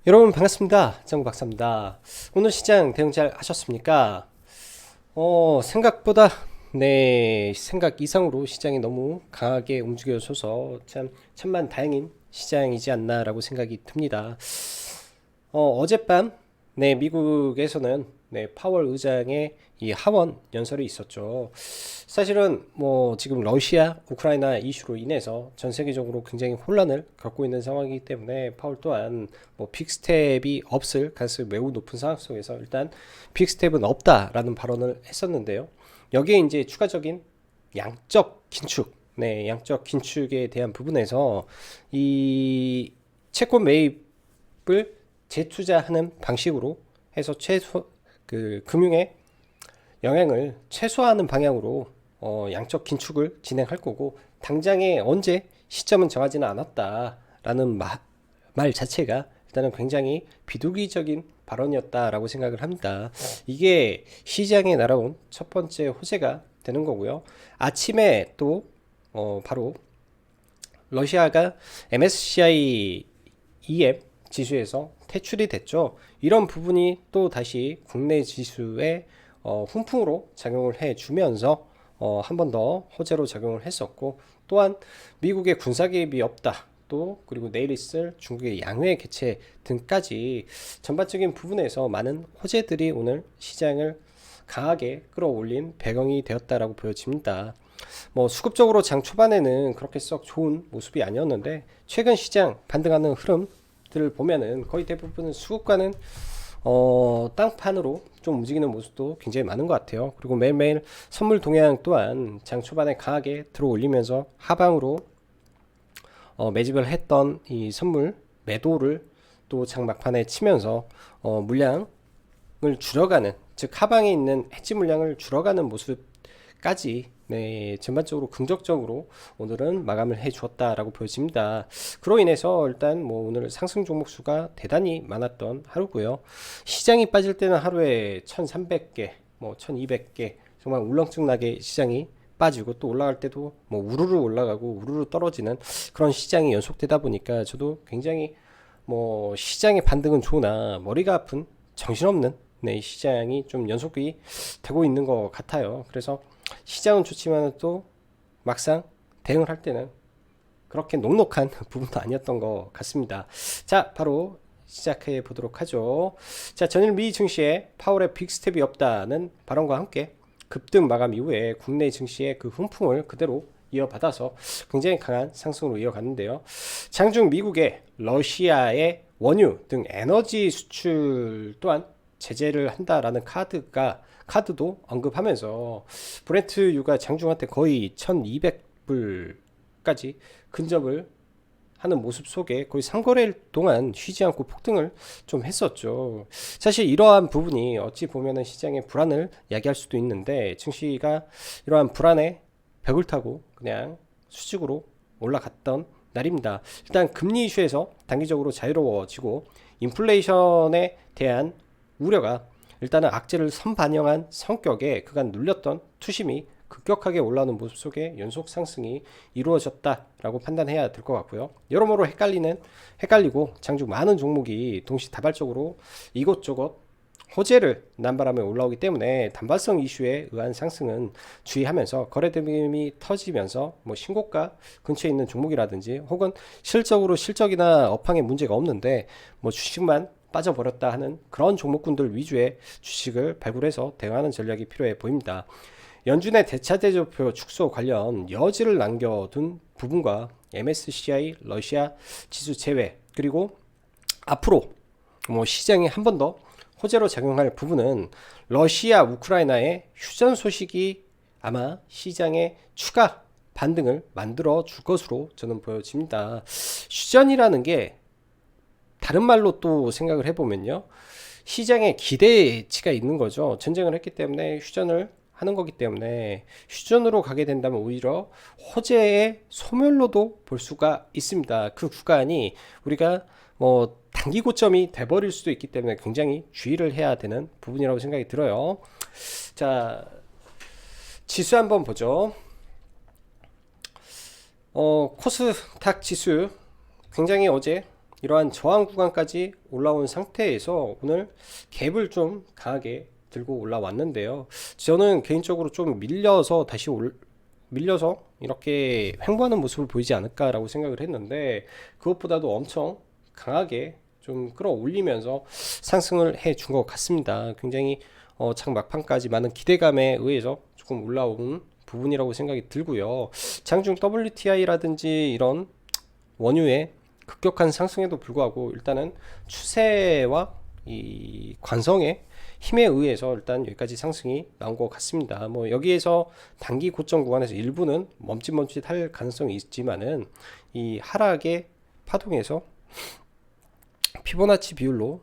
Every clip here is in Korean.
여러분 반갑습니다. 정박사입니다. 오늘 시장 대응 잘 하셨습니까? 생각보다 생각 이상으로 시장이 너무 강하게 움직여줘서 참 천만 다행인 시장이지 않나라고 생각이 듭니다. 어젯밤 미국에서는 파월 의장의 이 하원 연설이 있었죠. 사실은 뭐 지금 러시아 우크라이나 이슈로 인해서 전 세계적으로 굉장히 혼란을 겪고 있는 상황이기 때문에 파월 또한 뭐 빅스텝이 없을 가능성이 매우 높은 상황 속에서 일단 빅스텝은 없다라는 발언을 했었는데요. 여기에 이제 추가적인 양적 긴축, 양적 긴축에 대한 부분에서 이 채권 매입을 재투자하는 방식으로 해서 금융의 영향을 최소화하는 방향으로 양적 긴축을 진행할 거고, 당장에 언제 시점은 정하지는 않았다라는 말 자체가 일단은 굉장히 비둘기적인 발언이었다라고 생각을 합니다. 이게 시장에 날아온 첫 번째 호재가 되는 거고요. 아침에 또 바로 러시아가 MSCI EM 지수에서 퇴출이 됐죠. 이런 부분이 또 다시 국내 지수에 훈풍으로 작용을 해주면서 한 번 더 호재로 작용을 했었고, 또한 미국의 군사 개입이 없다, 또 그리고 내일 있을 중국의 양회 개최 등까지 전반적인 부분에서 많은 호재들이 오늘 시장을 강하게 끌어올린 배경이 되었다라고 보여집니다. 뭐 수급적으로 장 초반에는 그렇게 썩 좋은 모습이 아니었는데, 최근 시장 반등하는 흐름들을 보면은 거의 대부분은 수급과는 땅판으로 좀 움직이는 모습도 굉장히 많은 것 같아요. 그리고 매일매일 선물 동향 또한 장 초반에 강하게 들어올리면서 하방으로 매집을 했던 이 선물 매도를 또 장 막판에 치면서 물량을 줄여가는, 즉 하방에 있는 해지 물량을 줄여가는 모습까지 전반적으로 긍정적으로 오늘은 마감을 해 주었다라고 보여집니다. 그로 인해서 일단 뭐 오늘 상승 종목 수가 대단히 많았던 하루고요. 시장이 빠질 때는 하루에 1300개, 뭐 1200개 정말 울렁증나게 시장이 빠지고, 또 올라갈 때도 뭐 우르르 올라가고 우르르 떨어지는 그런 시장이 연속되다 보니까 저도 굉장히 뭐 시장의 반등은 좋으나 머리가 아픈 정신없는 시장이 좀 연속이 되고 있는 것 같아요. 그래서 시장은 좋지만 또 막상 대응을 할 때는 그렇게 녹록한 부분도 아니었던 것 같습니다. 자, 바로 시작해 보도록 하죠. 자, 전일 미 증시에 파월의 빅스텝이 없다는 발언과 함께 급등 마감 이후에 국내 증시의 그 훈풍을 그대로 이어받아서 굉장히 강한 상승으로 이어갔는데요. 장중 미국의 러시아의 원유 등 에너지 수출 또한 제재를 한다라는 카드도 언급하면서 브렌트유가 장중한테 거의 1200불까지 근접을 하는 모습 속에 거의 3거래일 동안 쉬지 않고 폭등을 좀 했었죠. 사실 이러한 부분이 어찌 보면은 시장의 불안을 야기할 수도 있는데, 증시가 이러한 불안에 벽을 타고 그냥 수직으로 올라갔던 날입니다. 일단 금리 이슈에서 단기적으로 자유로워지고 인플레이션에 대한 우려가 일단은 악재를 선반영한 성격에 그간 눌렸던 투심이 급격하게 올라오는 모습 속에 연속 상승이 이루어졌다라고 판단해야 될 것 같고요. 여러모로 헷갈리고 장중 많은 종목이 동시다발적으로 이곳저곳 호재를 남발하며 올라오기 때문에 단발성 이슈에 의한 상승은 주의하면서, 거래대금이 터지면서 뭐 신고가 근처에 있는 종목이라든지, 혹은 실적이나 업황에 문제가 없는데 뭐 주식만 빠져버렸다 하는 그런 종목군들 위주의 주식을 발굴해서 대응하는 전략이 필요해 보입니다. 연준의 대차대조표 축소 관련 여지를 남겨둔 부분과 MSCI 러시아 지수 제외, 그리고 앞으로 뭐 시장이 한 번 더 호재로 작용할 부분은 러시아 우크라이나의 휴전 소식이 아마 시장에 추가 반등을 만들어 줄 것으로 저는 보여집니다. 휴전이라는 게 다른 말로 또 생각을 해보면요, 시장에 기대치가 있는 거죠. 전쟁을 했기 때문에 휴전을 하는 거기 때문에 휴전으로 가게 된다면 오히려 호재의 소멸로도 볼 수가 있습니다. 그 구간이 우리가 뭐 단기 고점이 돼버릴 수도 있기 때문에 굉장히 주의를 해야 되는 부분이라고 생각이 들어요. 자, 지수 한번 보죠. 코스닥 지수 굉장히 어제 이러한 저항 구간까지 올라온 상태에서 오늘 갭을 좀 강하게 들고 올라왔는데요. 저는 개인적으로 좀 밀려서 이렇게 횡보하는 모습을 보이지 않을까라고 생각을 했는데, 그것보다도 엄청 강하게 좀 끌어올리면서 상승을 해 준 것 같습니다. 굉장히 장 막판까지 많은 기대감에 의해서 조금 올라온 부분이라고 생각이 들고요. 장중 WTI라든지 이런 원유의 급격한 상승에도 불구하고 일단은 추세와 이 관성의 힘에 의해서 일단 여기까지 상승이 나온 것 같습니다. 뭐 여기에서 단기 고점 구간에서 일부는 멈칫멈칫 할 가능성이 있지만은 이 하락의 파동에서 피보나치 비율로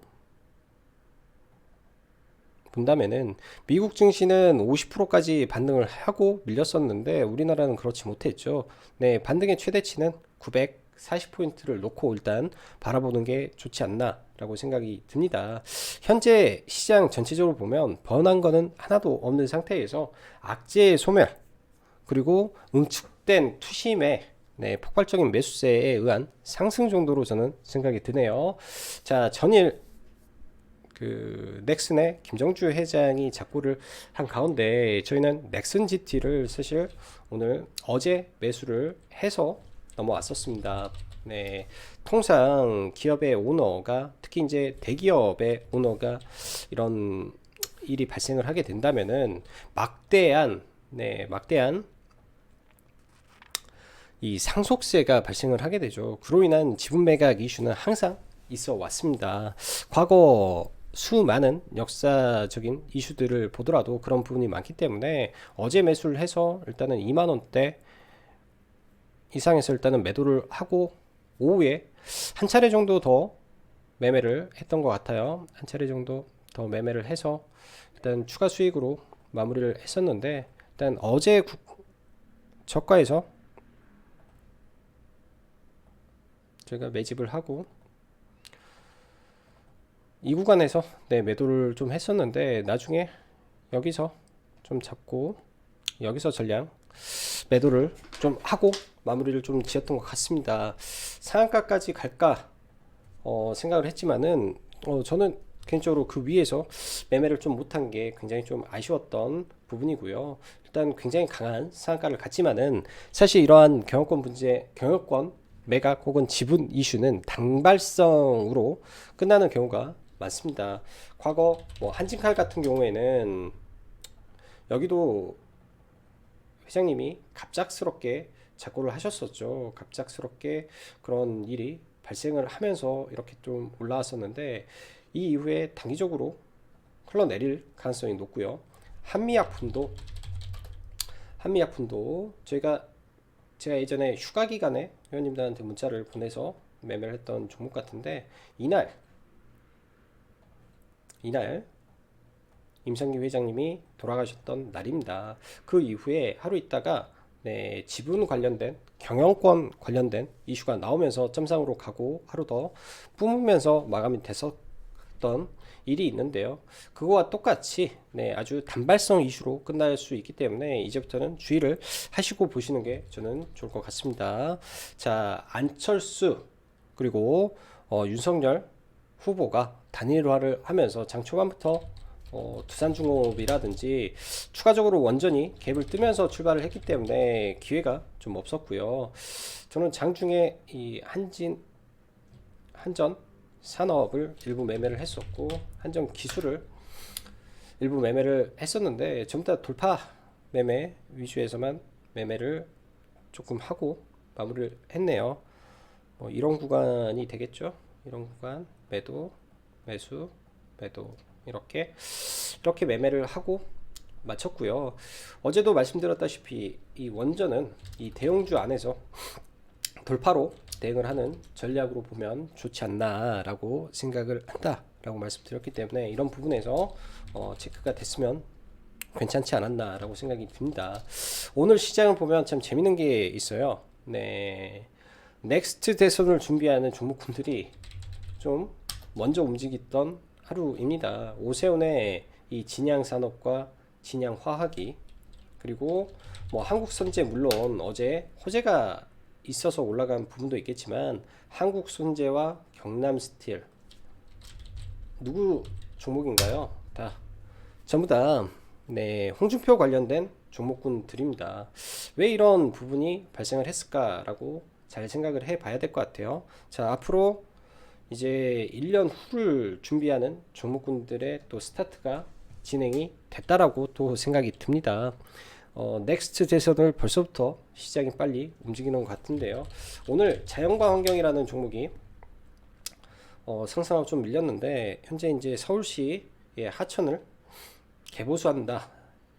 본다면은 미국 증시는 50%까지 반등을 하고 밀렸었는데 우리나라는 그렇지 못했죠. 네, 반등의 최대치는 940포인트를 놓고 일단 바라보는 게 좋지 않나라고 생각이 듭니다. 현재 시장 전체적으로 보면 변한 거는 하나도 없는 상태에서 악재의 소멸, 그리고 응축된 투심의 폭발적인 매수세에 의한 상승 정도로 저는 생각이 드네요. 자, 전일 넥슨의 김정주 회장이 작고를 한 가운데 저희는 넥슨 GT를 사실 오늘 어제 매수를 해서 넘어왔었습니다. 네, 통상 기업의 오너가, 특히 이제 대기업의 오너가 이런 일이 발생을 하게 된다면은 막대한 이 상속세가 발생을 하게 되죠. 그로 인한 지분 매각 이슈는 항상 있어 왔습니다. 과거 수많은 역사적인 이슈들을 보더라도 그런 부분이 많기 때문에 어제 매수를 해서 일단은 2만원대 이상에서 일단은 매도를 하고 오후에 한 차례 정도 더 매매를 했던 것 같아요. 한 차례 정도 더 매매를 해서 일단 추가 수익으로 마무리를 했었는데, 일단 어제 저가에서 제가 매집을 하고 이 구간에서 매도를 좀 했었는데, 나중에 여기서 좀 잡고 여기서 전량 매도를 좀 하고 마무리를 좀 지었던 것 같습니다. 상한가까지 갈까 생각을 했지만은 저는 개인적으로 그 위에서 매매를 좀 못한 게 굉장히 좀 아쉬웠던 부분이고요. 일단 굉장히 강한 상한가를 갔지만은 사실 이러한 경영권 매각 혹은 지분 이슈는 단발성으로 끝나는 경우가 많습니다. 과거 뭐 한진칼 같은 경우에는 여기도 회장님이 갑작스럽게 작고를 하셨었죠. 갑작스럽게 그런 일이 발생을 하면서 이렇게 좀 올라왔었는데, 이 이후에 단기적으로 흘러내릴 가능성이 높고요. 한미약품도 제가 예전에 휴가 기간에 회원님들한테 문자를 보내서 매매를 했던 종목 같은데, 이날 임상기 회장님이 돌아가셨던 날입니다. 그 이후에 하루 있다가 지분 관련된, 경영권 관련된 이슈가 나오면서 점상으로 가고 하루 더 뿜으면서 마감이 됐었던 일이 있는데요. 그거와 똑같이 아주 단발성 이슈로 끝날 수 있기 때문에 이제부터는 주의를 하시고 보시는 게 저는 좋을 것 같습니다. 자, 안철수 그리고 윤석열 후보가 단일화를 하면서 장 초반부터 두산중공업이라든지 추가적으로 원전이 갭을 뜨면서 출발을 했기 때문에 기회가 좀 없었고요. 저는 장중에 이 한전 산업을 일부 매매를 했었고, 한전 기술을 일부 매매를 했었는데 전부 다 돌파 매매 위주에서만 매매를 조금 하고 마무리를 했네요. 이런 구간이 되겠죠. 이런 구간 매도, 매수, 매도 이렇게 매매를 하고 마쳤고요. 어제도 말씀드렸다시피 이 원전은 이 대형주 안에서 돌파로 대응을 하는 전략으로 보면 좋지 않나라고 생각을 한다라고 말씀드렸기 때문에, 이런 부분에서 체크가 됐으면 괜찮지 않았나라고 생각이 듭니다. 오늘 시장을 보면 참 재밌는 게 있어요. 넥스트 대선을 준비하는 종목군들이 좀 먼저 움직였던 하루입니다. 오세훈의 이 진양산업과 진양화학이, 그리고 뭐 한국선제, 물론 어제 호재가 있어서 올라간 부분도 있겠지만 한국손재와 경남스틸 누구 종목인가요? 다 전부 다 네, 홍준표 관련된 종목군들입니다. 왜 이런 부분이 발생을 했을까라고 잘 생각을 해 봐야 될 것 같아요. 자, 앞으로 이제 1년 후를 준비하는 종목군들의 또 스타트가 진행이 됐다라고 또 생각이 듭니다. 넥스트 대선을 벌써부터 시장이 빨리 움직이는 것 같은데요. 오늘 자연과 환경이라는 종목이 상승하고 좀 밀렸는데 현재 이제 서울시의 하천을 개보수한다.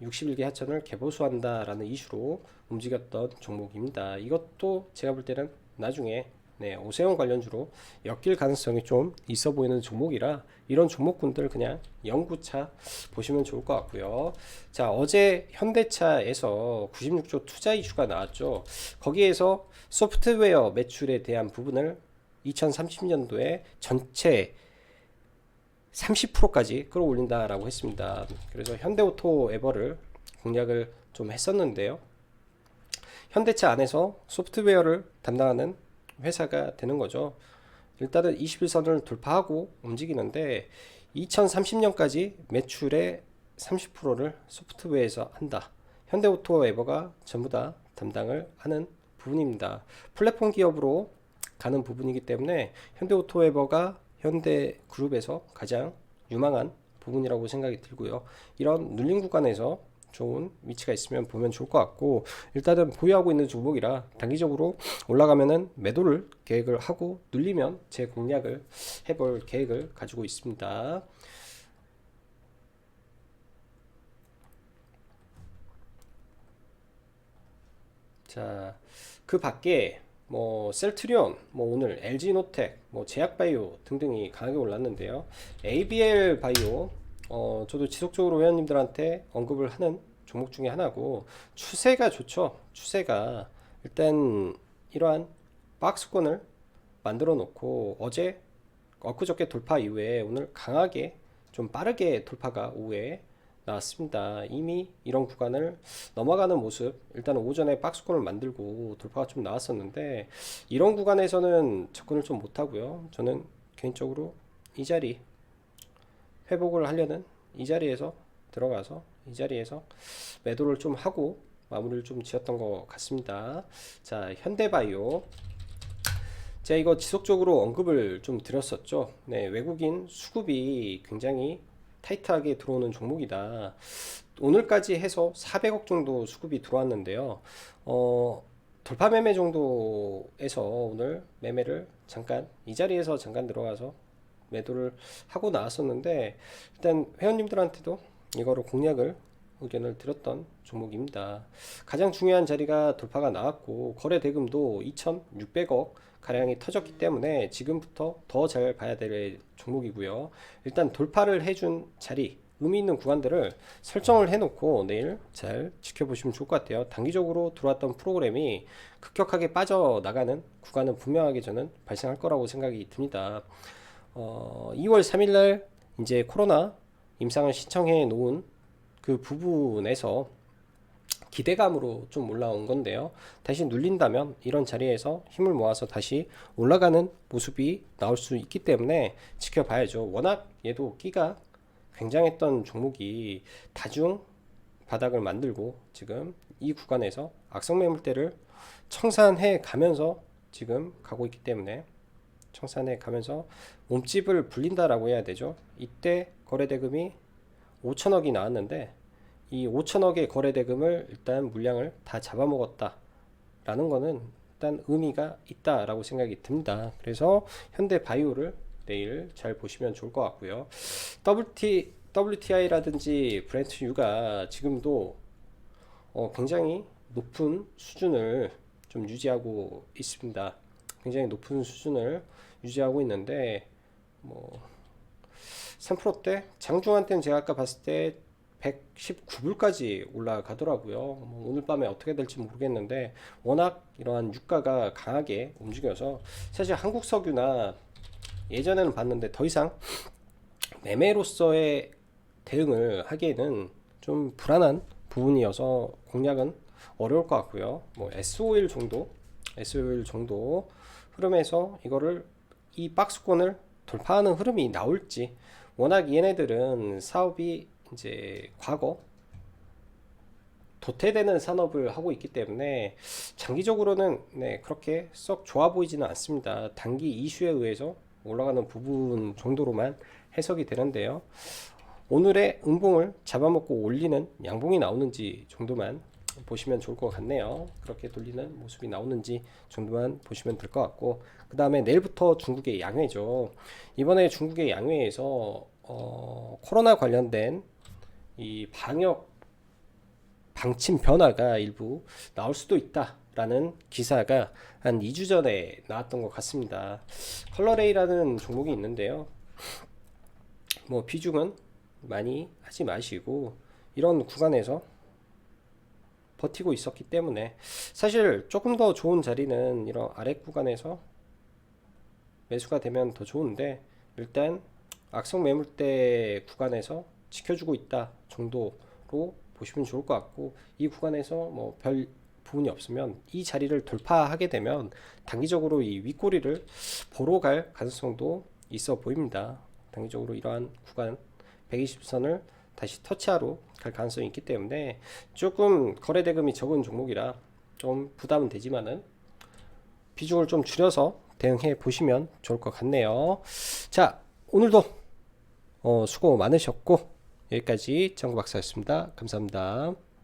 61개 하천을 개보수한다라는 이슈로 움직였던 종목입니다. 이것도 제가 볼 때는 나중에 네, 오세훈 관련주로 엮일 가능성이 좀 있어 보이는 종목이라 이런 종목군들 그냥 연구차 보시면 좋을 것 같고요. 자, 어제 현대차에서 96조 투자 이슈가 나왔죠. 거기에서 소프트웨어 매출에 대한 부분을 2030년도에 전체 30%까지 끌어올린다라고 했습니다. 그래서 현대오토 에버를 공략을 좀 했었는데요. 현대차 안에서 소프트웨어를 담당하는 회사가 되는 거죠. 일단은 21선을 돌파하고 움직이는데 2030년까지 매출의 30%를 소프트웨어에서 한다. 현대오토 에버가 전부 다 담당을 하는 부분입니다. 플랫폼 기업으로 가는 부분이기 때문에 현대오토 에버가 현대그룹에서 가장 유망한 부분이라고 생각이 들고요. 이런 눌림 구간에서 좋은 위치가 있으면 보면 좋을 것 같고, 일단은 보유하고 있는 종목이라 단기적으로 올라가면은 매도를 계획을 하고 눌리면 제 공략을 해볼 계획을 가지고 있습니다. 자, 그 밖에 뭐 셀트리온, 뭐 오늘 LG노텍, 뭐 제약바이오 등등이 강하게 올랐는데요. ABL 바이오, 저도 지속적으로 회원님들한테 언급을 하는 종목 중에 하나고 추세가 좋죠. 추세가 일단 이러한 박스권을 만들어 놓고 어제 엊그저께 돌파 이후에 오늘 강하게 좀 빠르게 돌파가 오후에 나왔습니다. 이미 이런 구간을 넘어가는 모습, 일단 오전에 박스권을 만들고 돌파가 좀 나왔었는데 이런 구간에서는 접근을 좀 못하고요. 저는 개인적으로 이 자리 회복을 하려는 이 자리에서 들어가서 이 자리에서 매도를 좀 하고 마무리를 좀 지었던 것 같습니다. 자, 현대바이오, 제가 이거 지속적으로 언급을 좀 드렸었죠. 네, 외국인 수급이 굉장히 타이트하게 들어오는 종목이다. 오늘까지 해서 400억 정도 수급이 들어왔는데요. 돌파 매매 정도에서 오늘 매매를 잠깐 이 자리에서 잠깐 들어가서 매도를 하고 나왔었는데 일단 회원님들한테도 이거를 공략을 의견을 드렸던 종목입니다. 가장 중요한 자리가 돌파가 나왔고 거래 대금도 2,600억 가량이 터졌기 때문에 지금부터 더 잘 봐야 될 종목이고요. 일단 돌파를 해준 자리, 의미 있는 구간들을 설정을 해놓고 내일 잘 지켜보시면 좋을 것 같아요. 단기적으로 들어왔던 프로그램이 급격하게 빠져나가는 구간은 분명하게 저는 발생할 거라고 생각이 듭니다. 2월 3일날 이제 코로나 임상을 신청해 놓은 그 부분에서 기대감으로 좀 올라온 건데요. 다시 눌린다면 이런 자리에서 힘을 모아서 다시 올라가는 모습이 나올 수 있기 때문에 지켜봐야죠. 워낙 얘도 끼가 굉장했던 종목이 다중 바닥을 만들고 지금 이 구간에서 악성 매물대를 청산해 가면서 지금 가고 있기 때문에 청산해 가면서 몸집을 불린다라고 해야 되죠. 이때 거래대금이 5천억이 나왔는데 이 5천억의 거래대금을 일단 물량을 다 잡아먹었다 라는 거는 일단 의미가 있다라고 생각이 듭니다. 그래서 현대바이오를 내일 잘 보시면 좋을 것 같고요. WTI라든지 브렌트유가 지금도 굉장히 높은 수준을 좀 유지하고 있습니다. 굉장히 높은 수준을 유지하고 있는데 뭐 3%대 장중한 때는 제가 아까 봤을 때 119불까지 올라가더라고요. 뭐 오늘 밤에 어떻게 될지 모르겠는데 워낙 이러한 유가가 강하게 움직여서 사실 한국석유나 예전에는 봤는데 더 이상 매매로서의 대응을 하기에는 좀 불안한 부분이어서 공략은 어려울 것 같고요. 뭐 S51 정도 SO일 정도 흐름에서 이거를 이 박스권을 돌파하는 흐름이 나올지, 워낙 얘네들은 사업이 이제 과거 도태되는 산업을 하고 있기 때문에 장기적으로는 네, 그렇게 썩 좋아 보이지는 않습니다. 단기 이슈에 의해서 올라가는 부분 정도로만 해석이 되는데요. 오늘의 음봉을 잡아먹고 올리는 양봉이 나오는지 정도만 보시면 좋을 것 같네요. 그렇게 돌리는 모습이 나오는지 정도만 보시면 될 것 같고, 그 다음에 내일부터 중국의 양회죠. 이번에 중국의 양회에서 코로나 관련된 이 방역 방침 변화가 일부 나올 수도 있다라는 기사가 한 2주 전에 나왔던 것 같습니다. 컬러레이라는 종목이 있는데요. 뭐 비중은 많이 하지 마시고 이런 구간에서 버티고 있었기 때문에, 사실 조금 더 좋은 자리는 이런 아래 구간에서 매수가 되면 더 좋은데, 일단 악성 매물대 구간에서 지켜주고 있다 정도로 보시면 좋을 것 같고, 이 구간에서 뭐 별 부분이 없으면 이 자리를 돌파하게 되면 단기적으로 이 윗꼬리를 보러 갈 가능성도 있어 보입니다. 단기적으로 이러한 구간 120선을 다시 터치하러 갈 가능성이 있기 때문에, 조금 거래 대금이 적은 종목이라 좀 부담은 되지만은 비중을 좀 줄여서 대응해 보시면 좋을 것 같네요. 자, 오늘도 수고 많으셨고, 여기까지 정구 박사였습니다. 감사합니다.